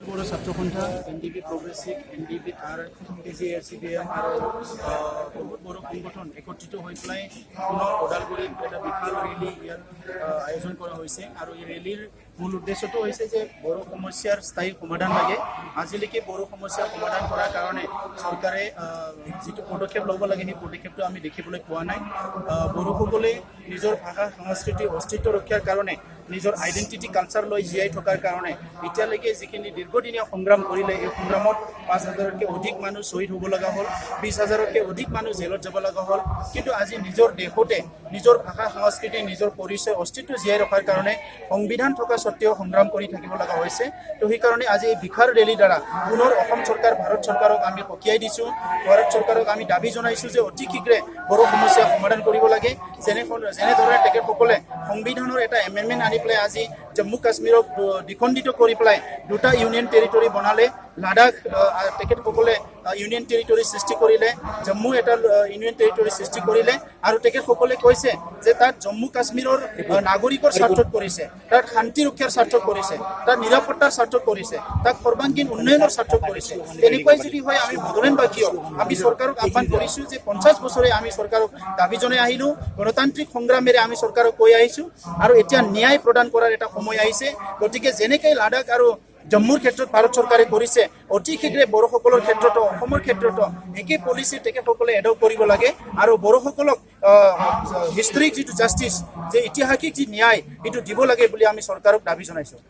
বড়ো ছাত্ৰ সন্থা NDP progressive NDP আৰু CPM আৰু বহুত বড়ো সংগঠন একত্ৰিত হৈ পেলাই পুনৰ ওদালগুৰিত এটা বিশাল ৰেলী ইয়াত আয়োজন কৰা হৈছে আৰু এই ৰেলীৰ মূল উদ্দেশ্যটো হৈছে যে বড়ো সমস্যাৰ স্থায়ী সমাধান লাগে। আজিলৈকে বড়ো সমস্যাৰ সমাধান কৰাৰ কাৰণে চৰকাৰে যিটো পদক্ষেপ ল'ব লাগে সেই পদক্ষেপটো আমি দেখিবলৈ পোৱা নাই। বড়োসকলে নিজৰ ভাষা সংস্কৃতি অস্তিত্ব ৰক্ষাৰ কাৰণে নিজৰ আইডেণ্টিটি কালচাৰ লৈ জীয়াই থকাৰ কাৰণে এতিয়ালৈকে যিখিনি দীৰ্ঘদিনীয়া সংগ্ৰাম কৰিলে এই সংগ্ৰামত 5,000তকৈ অধিক মানুহ শ্বহীদ হ'ব লগা হ'ল, 20,000তকৈ অধিক মানুহ জেলত যাব লগা হ'ল। কিন্তু আজি নিজৰ দেশতে নিজৰ ভাষা সংস্কৃতি নিজৰ পৰিচয় অস্তিত্ব জীয়াই ৰখাৰ কাৰণে সংবিধান থকা স্বত্তেও সংগ্ৰাম কৰি থাকিব লগা হৈছে। তো সেইকাৰণে আজি এই বিশাল ৰেলীৰ দ্বাৰা পুনৰ অসম চৰকাৰ ভাৰত চৰকাৰক আমি সকীয়াই দিছোঁ। ভাৰত চৰকাৰক আমি দাবী জনাইছোঁ যে অতি শীঘ্ৰে বড়ো সমস্যা সমাধান কৰিব লাগে। যেনেধৰণে তেখেতসকলে সংবিধানৰ এটা এমেণ্ডমেণ্ট আনি পেলাই আজি জম্মু কাশ্মীৰক দ্বিখণ্ডিত কৰি পেলাই 2টা ইউনিয়ন টেৰিটৰী বনালে, লাডাখ তেখেতসকলে ইউনিয়ন টেৰিটৰী সৃষ্টি কৰিলে, জম্মু এটা ইউনিয়ন টেৰিটৰী সৃষ্টি কৰিলে আৰু তেখেতসকলে কৈছে যে তাত জম্মু কাশ্মীৰৰ নাগৰিকৰ স্বাৰ্থত কৰিছে, তাত শান্তি ৰক্ষাৰ স্বাৰ্থত কৰিছে, তাত নিৰাপত্তাৰ স্বাৰ্থত কৰিছে, তাক সৰ্বাংগীন উন্নয়নৰ স্বাৰ্থত কৰিছে। তেনেকুৱাই যদি হয় আমি বড়োলেণ্ড বা কিয় আমি চৰকাৰক আহ্বান কৰিছোঁ যে 50 বছৰে আমি চৰকাৰক দাবী জনাই আহিলোঁ, গণতান্ত্ৰিক সংগ্ৰামেৰে আমি চৰকাৰক কৈ আহিছোঁ আৰু এতিয়া ন্যায় প্ৰদান কৰাৰ এটা সময় আহিছে। গতিকে যেনেকৈ লাডাখ আৰু জম্মুৰ ক্ষেত্ৰত ভাৰত চৰকাৰে কৰিছে অতি শীঘ্ৰে বড়োসকলৰ ক্ষেত্ৰতো অসমৰ ক্ষেত্ৰতো একেই পলিচি তেখেতসকলে এডপ্ট কৰিব লাগে আৰু বড়োসকলক হিষ্টৰিক যিটো জাষ্টিছ যে ঐতিহাসিক যি ন্যায় সেইটো দিব লাগে বুলি আমি চৰকাৰক দাবী জনাইছোঁ।